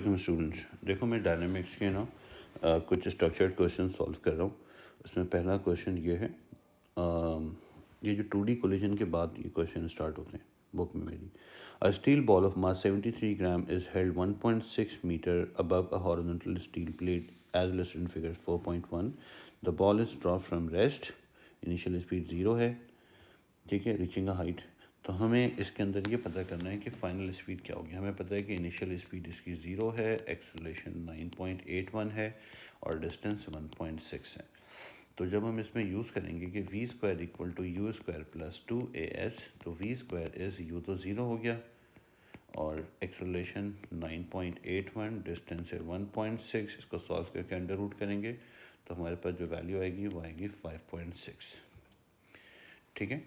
Students, देखो मैं dynamics के ना कुछ स्ट्रक्चर्ड क्वेश्चन सॉल्व कर रहा हूँ। उसमें पहला क्वेश्चन ये है, ये जो 2D कोलिजन के बाद ये क्वेश्चन स्टार्ट होते हैं बुक में मेरी। A steel ball of mass 73 gram is held 1.6 metre above a horizontal steel plate as listed in figure 4.1। The ball is drop from rest, initial speed 0 है, ठीक है, रीचिंग अ हाइट। तो हमें इसके अंदर ये पता करना है कि फाइनल स्पीड क्या होगी। हमें पता है कि इनिशियल स्पीड इसकी 0 है, एक्सेलरेशन 9.81 है और डिस्टेंस 1.6 है। तो जब हम इसमें यूज़ करेंगे कि v square equal to u square plus 2AS, तो वी स्क्वायर इज़ यू तो 0 हो गया और एक्सेलरेशन 9.81, डिस्टेंस है 1.6। इसको सॉल्व करके अंडर रूट करेंगे तो हमारे पास जो वैल्यू आएगी वो आएगी 5.6। ठीक है,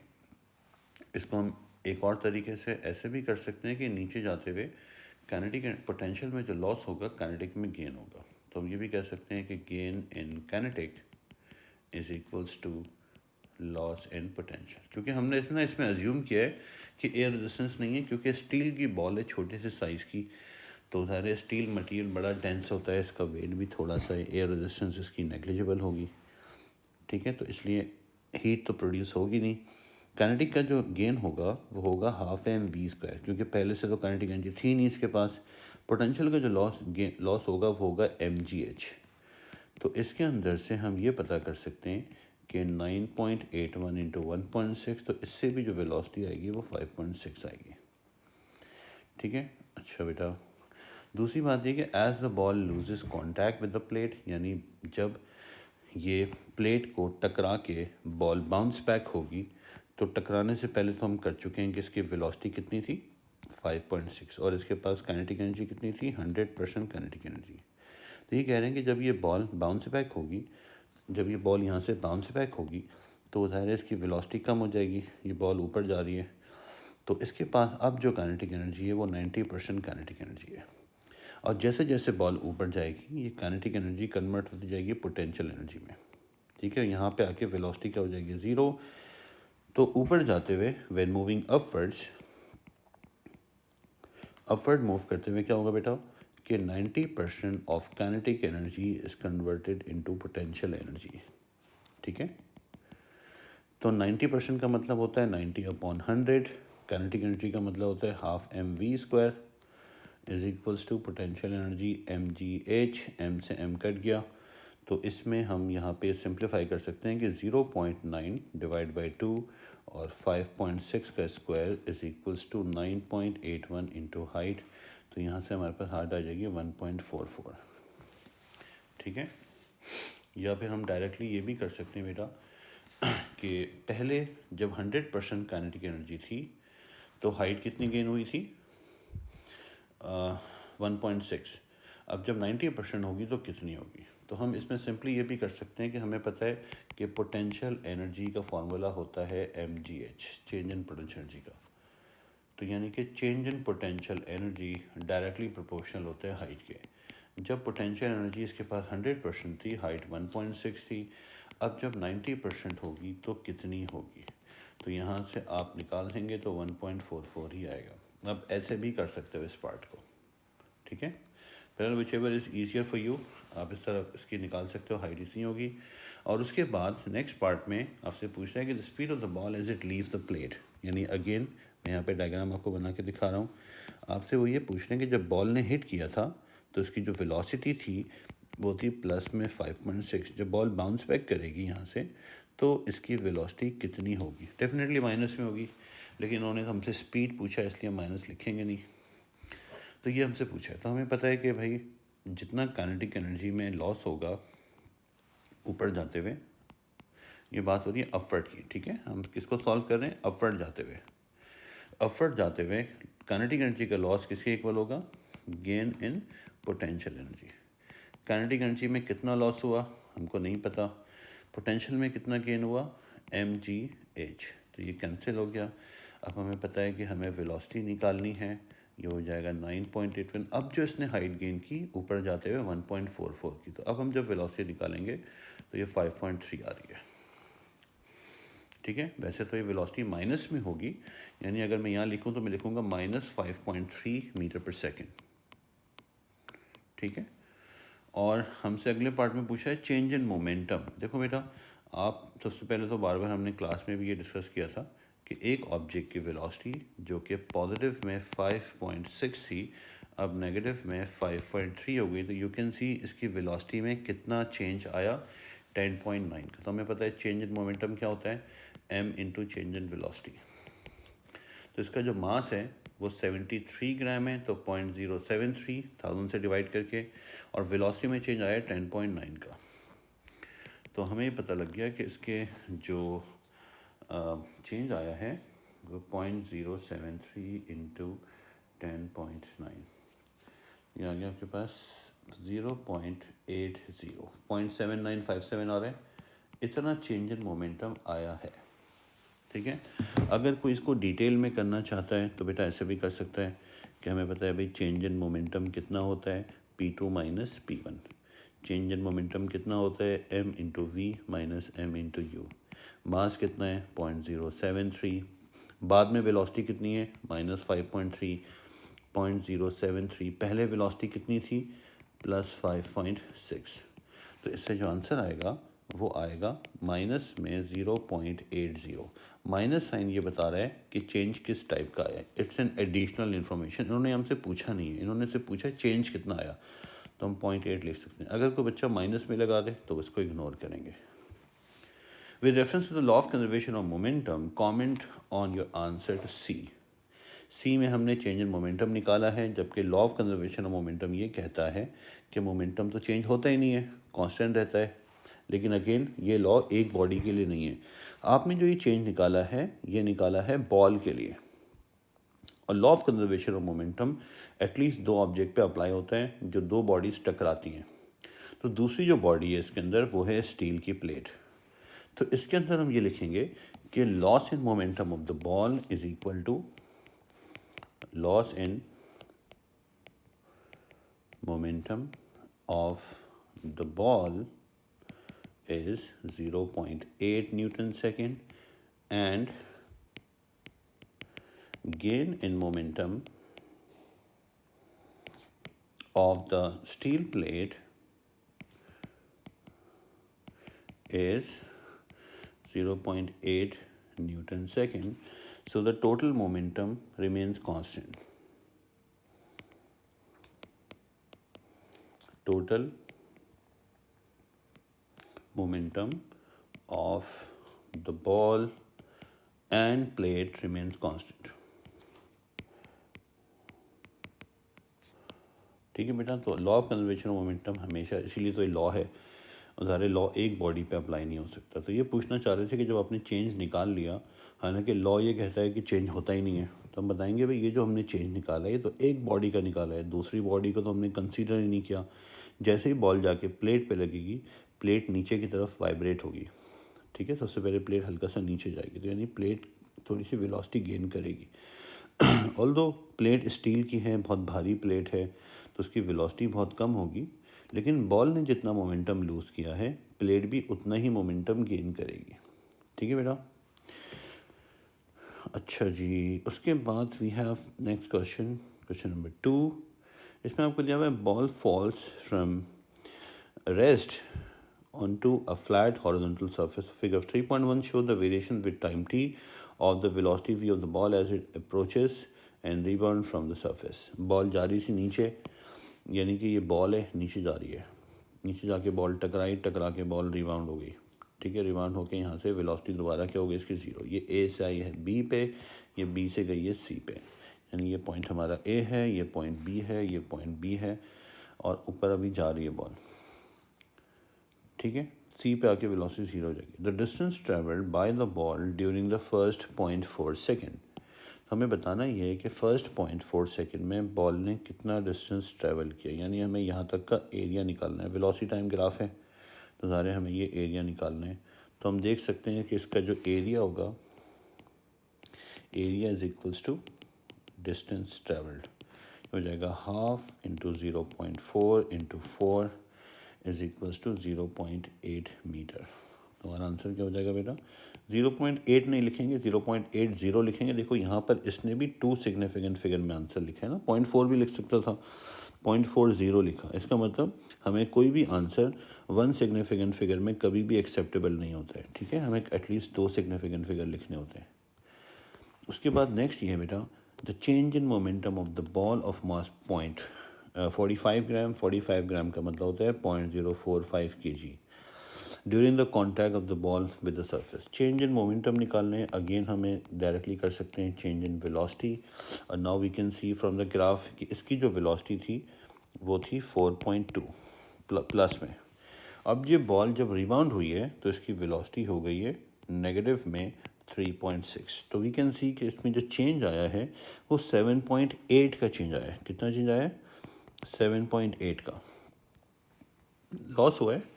इसको हम एक और तरीके से ऐसे भी कर सकते हैं कि नीचे जाते हुए काइनेटिक पोटेंशियल में जो लॉस होगा काइनेटिक में गेन होगा। तो हम ये भी कह सकते हैं कि gain in kinetic is equals to loss in potential, क्योंकि हमने इसमें अज्यूम किया है कि एयर रेजिस्टेंस नहीं है, क्योंकि स्टील की बॉल है छोटे से साइज़ की। तो सारे स्टील मटेरियल बड़ा डेंस होता है, इसका वेट भी थोड़ा सा है, एयर रेजिस्टेंस इसकी नेग्लिजिबल होगी। ठीक है, तो इसलिए हीट तो प्रोड्यूस होगी नहीं। काइनेटिक का जो गेन होगा वो होगा हाफ एम वी स्क्वायर, क्योंकि पहले से तो काइनेटिक एनर्जी थी नहीं इसके पास। पोटेंशियल का जो लॉस होगा वो होगा एम जी एच। तो इसके अंदर से हम ये पता कर सकते हैं कि 9.81 इंटू 1.6, तो इससे भी जो वेलोसिटी आएगी वो 5.6 आएगी। ठीक है, अच्छा बेटा, दूसरी बात ये कि as the ball loses contact with the plate, यानी जब ये प्लेट को टकरा के बॉल बाउंस बैक होगी, तो टकराने से पहले तो हम कर चुके हैं कि इसकी वेलोसिटी कितनी थी 5.6 और इसके पास काइनेटिक एनर्जी कितनी थी 100% काइनेटिक एनर्जी। तो ये कह रहे हैं कि जब ये बॉल बाउंस बैक होगी, जब ये बॉल यहाँ से बाउंस बैक होगी तो ज़ाहिर है इसकी वेलोसिटी कम हो जाएगी, ये बॉल ऊपर जा रही है। तो इसके पास अब जो काइनेटिक एनर्जी है वो 90% काइनेटिक एनर्जी है। और जैसे जैसे बॉल ऊपर जाएगी ये काइनेटिक एनर्जी कन्वर्ट होती जाएगी पोटेंशियल एनर्जी में। ठीक है, यहाँ पे आके वेलोसिटी क्या हो जाएगी 0। तो ऊपर जाते हुए व्हेन मूविंग अपवर्ड मूव करते हुए क्या होगा बेटा कि 90% of kinetic energy is converted into potential energy. ठीक है, तो 90% का मतलब होता है 90/100। काइनेटिक एनर्जी का मतलब होता है half m v square is equals to potential energy m g h. M से एम कट गया, तो इसमें हम यहाँ पे सिंप्लीफाई कर सकते हैं कि 0.9 डिवाइड बाई 2 और 5.6 का square is equals to 9.81 into height. तो यहाँ से हमारे पास हाइट आ जाएगी 1.44। ठीक है, या फिर हम डायरेक्टली ये भी कर सकते हैं बेटा कि पहले जब 100% काइनेटिक एनर्जी थी तो हाइट कितनी गेन हुई थी 1.6। अब जब 90% होगी तो कितनी होगी। तो हम इसमें सिंपली ये भी कर सकते हैं कि हमें पता है कि पोटेंशियल एनर्जी का फार्मूला होता है m g h, change in potential energy का। तो यानी कि change in potential energy directly proportional होता है हाइट के। जब पोटेंशियल एनर्जी इसके पास 100% थी, हाइट 1.6 थी, अब जब 90% होगी तो कितनी होगी। तो यहाँ से आप निकाल देंगे तो 1.44 ही आएगा। अब ऐसे भी कर सकते हो इस पार्ट को। ठीक है, फिलहाल which ever is easier for you, आप इस तरह इसकी निकाल सकते हो, हाइट इतनी होगी। और उसके बाद नेक्स्ट पार्ट में आपसे पूछता है कि the speed of the ball as it leaves the plate, यानी अगेन मैं यहाँ पे डायग्राम आपको बना के दिखा रहा हूँ। आपसे वो ये पूछ रहे हैं कि जब बॉल ने हिट किया था तो इसकी जो वेलोसिटी थी वो थी प्लस में 5.6। जब बॉल बाउंस बैक करेगी यहाँ से तो इसकी वेलोसिटी कितनी होगी। डेफिनेटली माइनस में होगी, लेकिन उन्होंने हमसे स्पीड पूछा इसलिए माइनस लिखेंगे नहीं। तो ये हमसे पूछा है, तो हमें पता है कि भाई जितना काइनेटिक एनर्जी में लॉस होगा ऊपर जाते हुए, ये बात हो रही है अपवर्ड की। ठीक है, हम किसको सॉल्व कर रहे हैं, अपवर्ड जाते हुए। अपवर्ड जाते हुए काइनेटिक एनर्जी का लॉस किसके इक्वल होगा, gain in potential energy. Kinetic energy में कितना लॉस हुआ हमको नहीं पता, पोटेंशियल में कितना गेन हुआ एम जी एच, तो ये कैंसिल हो गया। अब हमें पता है कि हमें वेलोसिटी निकालनी है, ये हो जाएगा 9.81। अब जो इसने हाइट गेन की ऊपर जाते हुए 1.44 की, तो अब हम जब वेलोसिटी निकालेंगे तो ये 5.3 आ रही है। ठीक है, वैसे तो ये वेलोसिटी माइनस में होगी, यानी अगर मैं यहाँ लिखूँ तो मैं लिखूँगा -5.3 मीटर पर सेकेंड। ठीक है। और हमसे अगले पार्ट में पूछा है चेंज इन मोमेंटम। देखो बेटा, आप सबसे पहले तो बार बार हमने क्लास में भी ये डिस्कस किया था कि एक ऑब्जेक्ट की वेलोसिटी जो कि पॉजिटिव में 5.6 थी, अब नेगेटिव में 5.3 हो गई, तो यू कैन सी इसकी वेलोसिटी में कितना चेंज आया, 10.9 का। तो हमें पता है चेंज इन मोमेंटम क्या होता है, m into change in velocity. तो इसका जो मास है वो 73 ग्राम है, तो 0.073 1000 से डिवाइड करके, और वेलोसिटी में चेंज आया 10.9 का। तो हमें ये पता लग गया कि इसके जो चेंज आया है वो 0.073 इंटू 10.9, ये आ गया आपके पास 0.80, 0.7957 आ रहा है। इतना चेंज इन मोमेंटम आया है, ठीक है। अगर कोई इसको डिटेल में करना चाहता है तो बेटा ऐसे भी कर सकता है कि हमें पता है भाई चेंज इन मोमेंटम कितना होता है, P2 minus P1। Change in momentum कितना होता है, m into V minus M into U. Mass कितना है, 0.073। बाद में वेलोसिटी कितनी है, -5.3। 0.073 पहले वेलोसिटी कितनी थी, +5.6। तो इससे जो आंसर आएगा वो आएगा माइनस में 0.80। माइनस साइन ये बता रहा है कि चेंज किस टाइप का है, इट्स एन एडिशनल इन्फॉर्मेशन। इन्होंने हमसे पूछा नहीं है, इन्होंने से पूछा है चेंज कितना आया, तो हम 0.8 लिख सकते हैं। अगर कोई बच्चा माइनस में लगा दे तो उसको इग्नोर करेंगे। With reference to the law of conservation of momentum, comment on your answer to C में हमने चेंज इन मोमेंटम निकाला है, जबकि law of conservation of momentum ये कहता है कि मोमेंटम तो चेंज होता ही नहीं है, कांस्टेंट रहता है। लेकिन अगेन ये लॉ एक बॉडी के लिए नहीं है। आपने जो ये चेंज निकाला है ये निकाला है बॉल के लिए, और law of conservation of momentum at least दो ऑब्जेक्ट पे अप्लाई होता है जो दो बॉडीज टकराती हैं। तो दूसरी जो बॉडी है इसके अंदर वो है स्टील की प्लेट। तो इसके अंदर हम ये लिखेंगे कि loss in momentum of the ball is equal to loss in momentum of the ball is 0.8 Newton second, and gain in momentum of the steel plate is 0.8 Newton second. So the total momentum remains constant. Total momentum of the ball and plate remains constant. ठीक है बेटा, तो law of conservation of momentum हमेशा, इसीलिए तो ये law है, और सारे लॉ एक बॉडी पे अप्लाई नहीं हो सकता। तो ये पूछना चाह रहे थे कि जब आपने चेंज निकाल लिया, हालांकि लॉ ये कहता है कि चेंज होता ही नहीं है, तो हम बताएंगे भाई ये जो हमने चेंज निकाला है ये तो एक बॉडी का निकाला है, दूसरी बॉडी को तो हमने कंसीडर ही नहीं किया। जैसे ही बॉल जाके प्लेट पे लगेगी, प्लेट नीचे की तरफ वाइब्रेट होगी, ठीक है। सबसे पहले प्लेट हल्का सा नीचे जाएगी, तो यानी प्लेट थोड़ी सी वेलोसिटी गेन करेगी। ऑल्दो प्लेट स्टील की है, बहुत भारी प्लेट है, तो उसकी वेलोसिटी बहुत कम होगी, लेकिन बॉल ने जितना मोमेंटम लूज़ किया है प्लेट भी उतना ही मोमेंटम गेन करेगी, ठीक है बेटा। अच्छा जी, उसके बाद we have next question, question number 2। इसमें आपको दिया हुआ है ball falls from rest onto a flat horizontal surface. Figure 3.1 show the variation with time t of the velocity v of the ball as it approaches and rebound from the surface. Ball जा रही थी नीचे, यानी कि ये ball है नीचे जा रही है, नीचे जाके बॉल टकरा के बॉल रिबाउंड हो गई, ठीक है। रिबाउंड होके यहाँ से वेलोसिटी दोबारा क्या हो गई इसकी, 0। ये ए से आई है बी पे, ये बी से गई है सी पे, यानी ये पॉइंट हमारा ए है, ये पॉइंट बी है, ये पॉइंट बी है, और ऊपर अभी जा रही है बॉल, ठीक है। सी पे आके वेलोसिटी 0 हो जाएगी। The distance travelled by the ball during the first 0.4 second. हमें बताना ये है कि फर्स्ट 0.4 सेकेंड में बॉल ने कितना डिस्टेंस ट्रेवल किया, यानी हमें यहाँ तक का एरिया निकालना है। वेलोसिटी टाइम ग्राफ है तो सारे हमें ये एरिया निकालना है। तो हम देख सकते हैं कि इसका जो एरिया होगा, area is equals to distance travelled, हो जाएगा 1/2 into 0.4 into 4 is equals to 0.8 metre. तो हमारा आंसर क्या हो जाएगा बेटा, 0.8 नहीं लिखेंगे, 0.80 लिखेंगे। देखो यहाँ पर इसने भी 2 सिग्निफिकेंट फिगर में आंसर लिखा है ना, 0.4 भी लिख सकता था, 0.40 लिखा। इसका मतलब हमें कोई भी आंसर 1 सिग्निफिकेंट फिगर में कभी भी एक्सेप्टेबल नहीं होता है, ठीक है, हमें एटलीस्ट 2 सिग्निफिकेंट फिगर लिखने होते हैं। उसके बाद नेक्स्ट ये है बेटा, the change in momentum of the ball of mass point 45 gram, 45 gram का मतलब होता है 0.045 kg during the contact of the ball with the surface. Change in momentum निकालने अगेन हमें डायरेक्टली कर सकते हैं चेंज इन वेलोसिटी। और now we can see from the graph कि इसकी जो वेलोसिटी थी वो थी 4.2 प्लस में। अब ये बॉल जब रिबाउंड हुई है तो इसकी वेलोसिटी हो गई है नेगेटिव में 3.6। तो वी कैन सी कि इसमें जो चेंज आया है वो 7.8 का चेंज आया है। कितना चेंज आया है? 7.8 का। लॉस हुआ है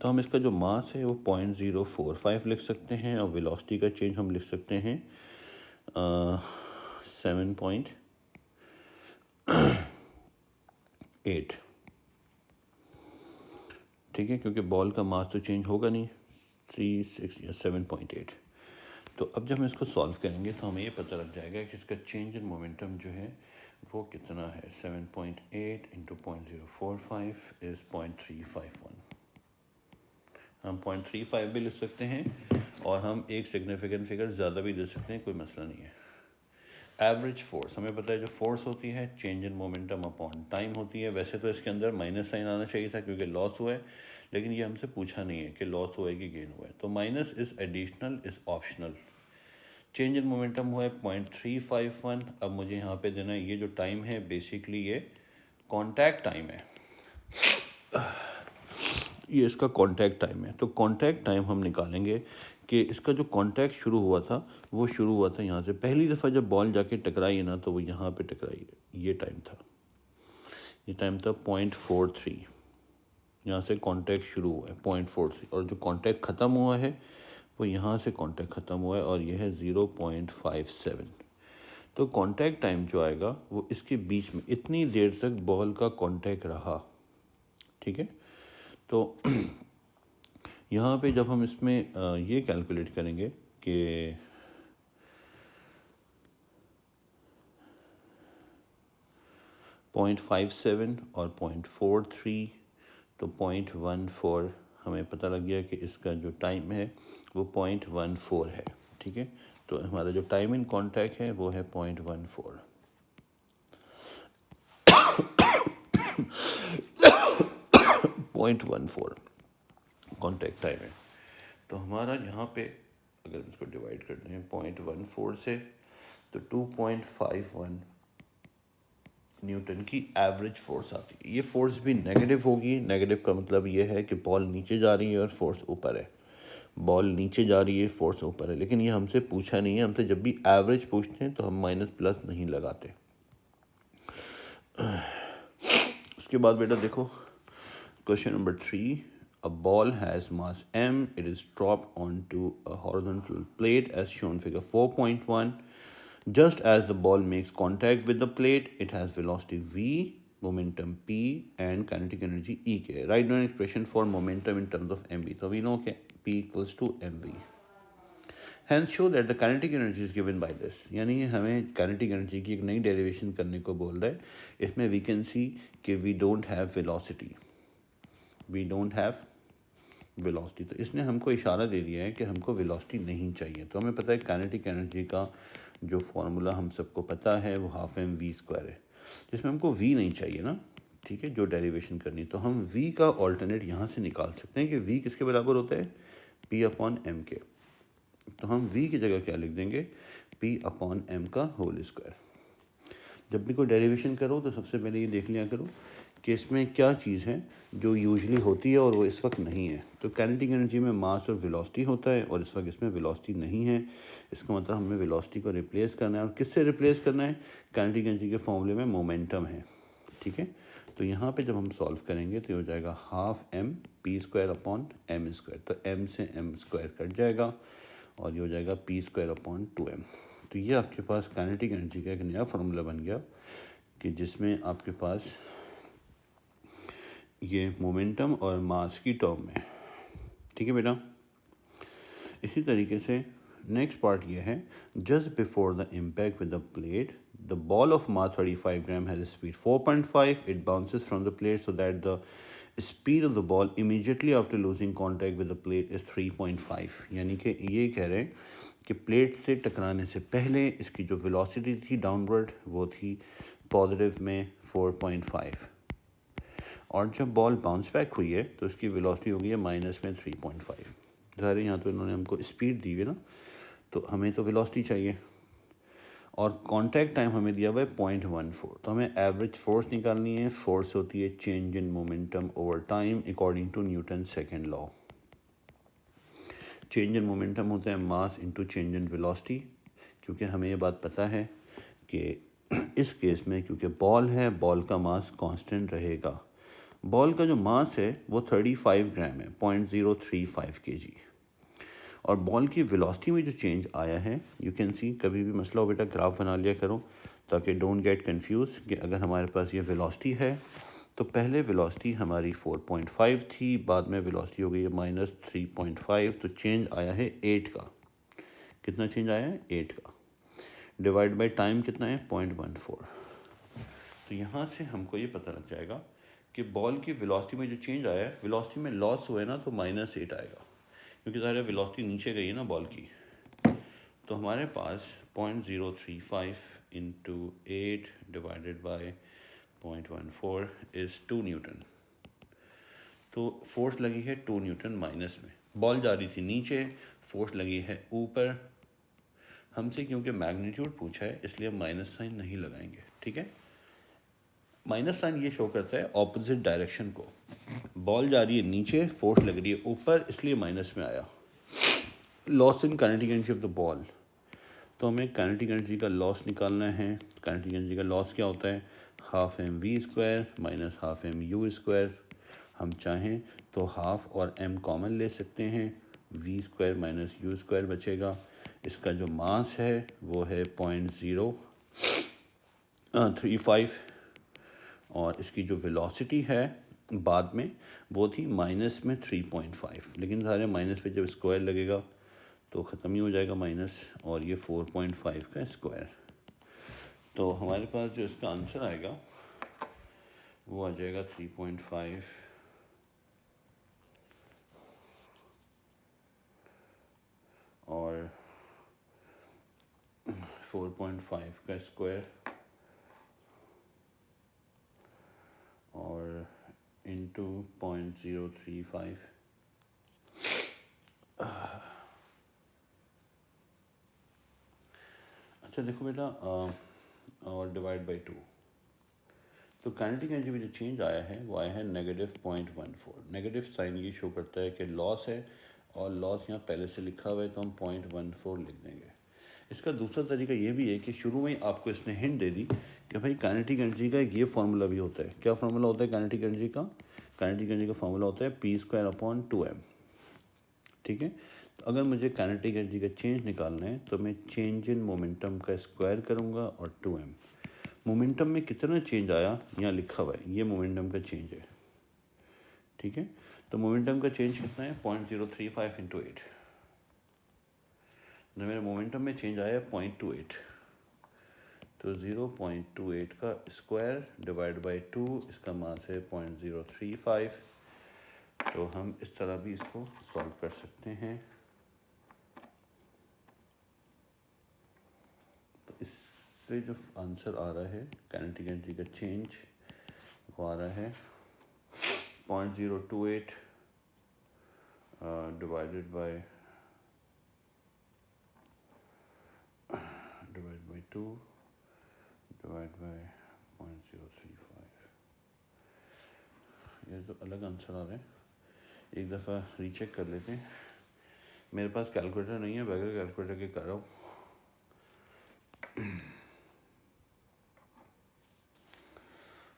तो हम इसका जो मास है वो 0.045 लिख सकते हैं और वेलोसिटी का चेंज हम लिख सकते हैं 7.8। ठीक है, क्योंकि बॉल का मास तो चेंज होगा नहीं, 3, 6 या 7.8। तो अब जब हम इसको सॉल्व करेंगे तो हमें ये पता लग जाएगा कि इसका चेंज इन मोमेंटम जो है वो कितना है। 7.8 इंटू 0.045 इज़ 0.351। हम 0.35 भी लिख सकते हैं और हम एक सिग्निफिकेंट फिगर ज़्यादा भी दे सकते हैं, कोई मसला नहीं है। एवरेज फोर्स हमें पता है, जो फोर्स होती है change in momentum upon time होती है। वैसे तो इसके अंदर माइनस साइन आना चाहिए था क्योंकि लॉस हुआ है, लेकिन ये हमसे पूछा नहीं है कि लॉस हुआ है कि गेन हुआ है, तो minus is additional, is optional. Change in momentum हुआ है 0.351। अब मुझे यहाँ पे देना है ये जो टाइम है बेसिकली ये कॉन्टैक्ट टाइम है, ये इसका कॉन्टैक्ट टाइम है। तो कॉन्टैक्ट टाइम हम निकालेंगे कि इसका जो कॉन्टैक्ट शुरू हुआ था वो शुरू हुआ था यहाँ से। पहली दफ़ा जब बॉल जाके टकराई है ना तो वो यहाँ पे टकराई है, ये टाइम था, ये टाइम था 0.43। यहाँ से कॉन्टैक्ट शुरू हुआ है 0.43 और जो कॉन्टैक्ट ख़त्म हुआ है वो यहाँ से कॉन्टैक्ट ख़त्म हुआ है और ये है 0.57। तो कॉन्टैक्ट टाइम जो आएगा वो इसके बीच में इतनी देर तक बॉल का कॉन्टैक्ट रहा, ठीक है। तो यहाँ पे जब हम इसमें ये कैलकुलेट करेंगे कि .57 और 0.43, तो 0.14 हमें पता लग गया कि इसका जो टाइम है वो 0.14 है, ठीक है। तो हमारा जो टाइम इन कॉन्टैक्ट है वो है 0.14। कॉन्टैक्ट टाइम है। तो हमारा यहाँ पे अगर इसको डिवाइड करते हैं 0.14 से तो 2.51 न्यूटन की एवरेज फोर्स आती है। ये फोर्स भी नेगेटिव होगी। नेगेटिव का मतलब ये है कि बॉल नीचे जा रही है और फोर्स ऊपर है, बॉल नीचे जा रही है फोर्स ऊपर है, लेकिन ये हमसे पूछा नहीं है। हमसे जब भी एवरेज पूछते हैं तो हम माइनस प्लस नहीं लगाते। उसके बाद बेटा देखो question number 3, a ball has mass m, it is dropped onto a horizontal plate as shown figure 4.1. Just as the ball makes contact with the plate, it has velocity v, momentum p and kinetic energy e k. Write down an expression for momentum in terms of mv. So we know कि p equals to mv. Hence show that the kinetic energy is given by this. यानी हमें kinetic energy की एक नई derivation करने को बोल रहा है। इसमें we can see कि we don't have velocity. We don't have velocity. तो इसने हमको इशारा दे दिया है कि हमको velocity नहीं चाहिए। तो हमें पता है kinetic energy का जो फॉर्मूला हम सबको पता है वो हाफ एम वी स्क्वायर है, जिसमें हमको v नहीं चाहिए ना, ठीक है, जो डेरिवेशन करनी। तो हम v का ऑल्टरनेट यहाँ से निकाल सकते हैं कि v किसके बराबर होता है, p अपॉन एम के। तो हम v की जगह क्या लिख देंगे, p अपॉन एम का होल स्क्वायर। जब भी कोई डेरिवेशन करो तो सबसे पहले ये देख लिया करो कि इसमें क्या चीज़ है जो यूजुअली होती है और वो इस वक्त नहीं है। तो काइनेटिक एनर्जी में मास और वेलोसिटी होता है और इस वक्त इसमें वेलोसिटी नहीं है। इसका मतलब हमें वेलोसिटी को रिप्लेस करना है। और किससे रिप्लेस करना है, काइनेटिक एनर्जी के फॉर्मूले में मोमेंटम है, ठीक है। तो यहाँ पे जब हम सॉल्व करेंगे तो हो जाएगा half m p square upon m square. तो एम से एम स्क्वायर कट जाएगा और ये हो जाएगा पी स्क्वायर अपॉन 2m। तो ये आपके पास काइनेटिक एनर्जी का एक नया फार्मूला बन गया कि जिसमें आपके पास ये मोमेंटम और मास की टर्म में, ठीक है बेटा। इसी तरीके से नेक्स्ट पार्ट ये है, just before the impact with the plate the ball of mass 35 gram has speed 4.5, it bounces from the plate so that the speed of the ball immediately after losing contact with the plate is 3.5। यानी कि ये कह रहे हैं कि plate से टकराने से पहले इसकी जो वेलोसिटी थी डाउनवर्ड वो थी पॉजिटिव में 4.5, और जब बॉल बाउंस बैक हुई है तो इसकी वेलोसिटी हो गई है माइनस में 3.5। ज़ाहिर यहाँ तो इन्होंने हमको स्पीड दी हुई ना, तो हमें तो वेलोसिटी चाहिए, और कांटेक्ट टाइम हमें दिया हुआ है 0.14। तो हमें एवरेज फोर्स निकालनी है। फोर्स होती है change in momentum over time according to Newton second law. Change in momentum होता है mass into change in velocity, क्योंकि हमें ये बात पता है कि इस केस में क्योंकि बॉल है, बॉल का मास कांस्टेंट रहेगा। बॉल का जो मास है वो 35 ग्राम है, 0.035 kg, और बॉल की वेलोसिटी में जो चेंज आया है यू कैन सी, कभी भी मसला हो बेटा ग्राफ बना लिया करो ताकि डोंट गेट कंफ्यूज कि अगर हमारे पास ये वेलोसिटी है तो पहले वेलोसिटी हमारी 4.5 थी, बाद में वेलोसिटी हो गई है -3.5, तो चेंज आया है 8 का। कितना चेंज आया है? 8 का। डिवाइड बाय टाइम कितना है? 0.14। तो यहाँ से हमको ये पता लग जाएगा कि बॉल की वेलोसिटी में जो चेंज आया है, वेलोसिटी में लॉस हुआ है ना तो -8 आएगा, क्योंकि ज़ाहिर है वेलोसिटी नीचे गई है ना बॉल की। तो हमारे पास 0.035 into 8 divided by 0.14 is 2 Newton. तो फोर्स लगी है 2 न्यूटन माइनस में। बॉल जा रही थी नीचे, फोर्स लगी है ऊपर। हमसे क्योंकि मैग्नीट्यूड पूछा है इसलिए हम माइनस साइन नहीं लगाएंगे, ठीक है। माइनस साइन ये शो करता है ऑपोजिट डायरेक्शन को। बॉल जा रही है नीचे, फोर्स लग रही है ऊपर, इसलिए माइनस में आया। Loss in kinetic energy of the ball, तो हमें काइनेटिक एनर्जी का लॉस निकालना है। काइनेटिक एनर्जी का लॉस क्या होता है? Half m v square minus half m u square. हम चाहें तो हाफ और एम कॉमन ले सकते हैं, v square minus u square बचेगा। इसका जो मास है वो है 0.035, और इसकी जो वेलोसिटी है बाद में वो थी माइनस में 3.5, लेकिन सारे माइनस पे जब स्क्वायर लगेगा तो ख़त्म ही हो जाएगा माइनस, और ये 4.5 का स्क्वायर। तो हमारे पास जो इसका आंसर आएगा वो आ जाएगा 3.5 और 4.5 का स्क्वायर और इंटू 0.035। अच्छा देखो बेटा, और डिवाइड बाई 2। तो काइनेटिक एनर्जी में जो चेंज आया है वो आया है -0.14। नेगेटिव साइन ये शो करता है कि लॉस है, और लॉस यहाँ पहले से लिखा हुआ है तो हम 0.14 लिख देंगे। इसका दूसरा तरीका ये भी है कि शुरू में ही आपको इसने हिंट दे दी कि भाई काइनेटिक एनर्जी का ये फार्मूला भी होता है। क्या फार्मूला होता है काइनेटिक एनर्जी का? काइनेटिक एनर्जी का फार्मूला होता है P²/2m, ठीक है। तो अगर मुझे काइनेटिक एनर्जी का चेंज निकालना है तो मैं चेंज इन मोमेंटम का स्क्वायर करूँगा और 2m। मोमेंटम में कितना चेंज आया यहाँ लिखा हुआ है, ये मोमेंटम का चेंज है, ठीक है। तो मोमेंटम का चेंज कितना है? 0.035 इंटू 8। तो मेरे मोमेंटम में चेंज आया 0.28, तो 0.28 का स्क्वायर डिवाइड बाई 2, इसका मास है 0.035। तो हम इस तरह भी इसको सॉल्व कर सकते हैं। तो इससे जो आंसर आ रहा है काइनेटिक एनर्जी का चेंज वो आ रहा है 0.028 डिवाइड बाय 2 डिवाइड बाय 0.035। ये तो अलग आंसर आ रहा है, एक दफ़ा रीचेक कर लेते हैं। मेरे पास कैलकुलेटर नहीं है, बगैर कैलकुलेटर के कर रहा हूँ।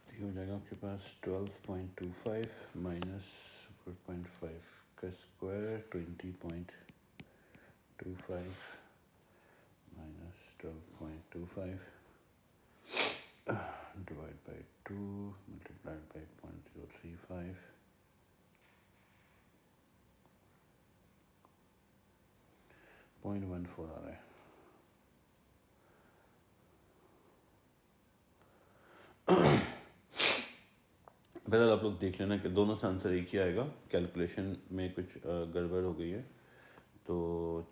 ये हो जाएगा आपके पास 12.25 माइनस 4.5 का square 20.25 minus 12.25 divide by 2 multiplied by 0.035। 0.14 आ रहा है। बहरहाल आप लोग देख लेना कि दोनों से आंसर एक ही आएगा, कैलकुलेशन में कुछ गड़बड़ हो गई है। तो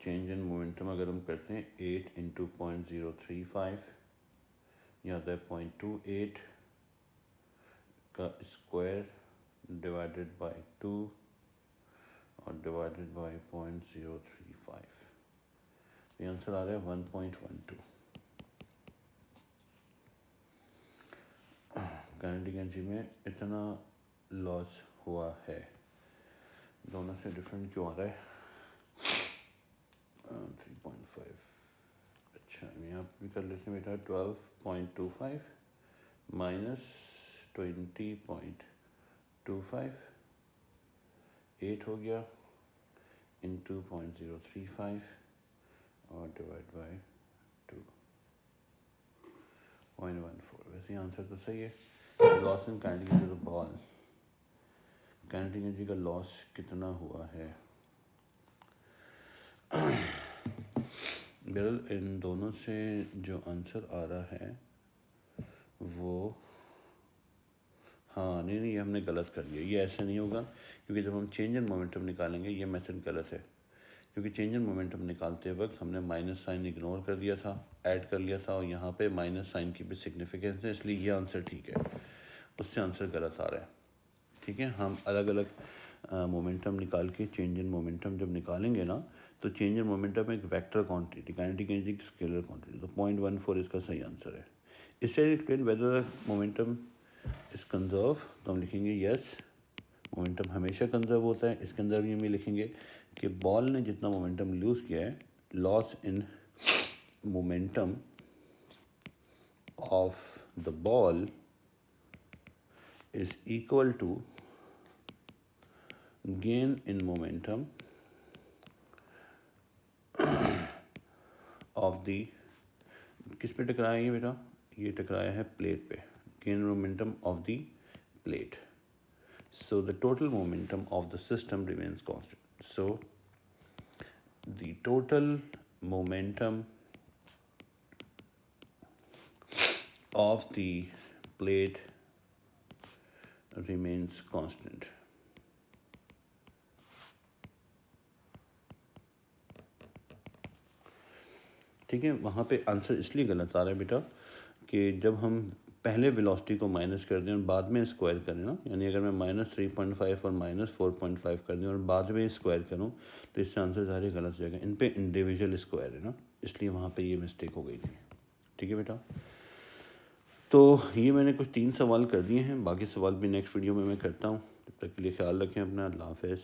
चेंज इन मोमेंटम अगर हम करते हैं 8 इंटू 0.035 या आता है 0.28 का स्क्वायर डिवाइडेड बाय 2 और डिवाइडेड बाय 0.035, ये आंसर आ रहा है 1.12। काइनेटिक एनर्जी में इतना लॉस हुआ है, दोनों से डिफरेंट क्यों आ रहा है? 3.5। अच्छा यहाँ भी कर लेते हैं बेटा, 12.25 माइनस 20.25 8 हो गया इंटू 0.035 और डिवाइड बाय 2.14। वैसे आंसर तो सही है। Loss in kinetic energy of ball, kinetic energy का लॉस कितना हुआ है? बहरहाल इन दोनों से जो आंसर आ रहा है वो, हाँ नहीं ये हमने गलत कर दिया, ये ऐसा नहीं होगा क्योंकि जब हम चेंज इन मोमेंटम निकालेंगे ये मेथड गलत है, क्योंकि चेंज इन मोमेंटम निकालते वक्त हमने माइनस साइन इग्नोर कर दिया था, ऐड कर लिया था, और यहाँ पे माइनस साइन की भी सिग्निफिकेंस है, इसलिए ये आंसर ठीक है, उससे आंसर गलत आ रहा है। ठीक है, हम अलग अलग मोमेंटम निकाल के चेंज इन मोमेंटम जब निकालेंगे ना, तो चेंज इन मोमेंटम एक वेक्टर क्वांटिटी, काइनेटिक एनर्जी की स्केलर क्वांटिटी, तो 0.14 इसका सही आंसर है। इससे explain whether momentum is conserve, तो हम लिखेंगे यस मोमेंटम हमेशा कंजर्व होता है। इसके अंदर भी हम ये लिखेंगे कि बॉल ने जितना मोमेंटम लूज़ किया है, loss in momentum of the ball is equal to gain in momentum of the, किस पे टकराया ये बेटा? ये टकराया है प्लेट पे, gain momentum of the plate. So the total momentum of the system remains constant. So the total momentum of the plate remains constant. ठीक है, वहाँ पे आंसर इसलिए गलत आ रहा है बेटा कि जब हम पहले वेलोसिटी को माइनस कर दें और बाद में स्क्वायर करें ना, यानी अगर मैं -3.5 और -4.5 कर दूँ और बाद में स्क्वायर करूँ तो इससे आंसर ज़ाहिर गलत हो जाएगा। इन पे इंडिविजुअल स्क्वायर है ना, इसलिए वहाँ पे ये मिस्टेक हो गई थी। ठीक है बेटा, तो ये मैंने कुछ 3 सवाल कर दिए हैं, बाकी सवाल भी नेक्स्ट वीडियो में मैं करता हूँ। तब तक के लिए ख्याल रखें अपना, अल्लाह हाफ़िज़।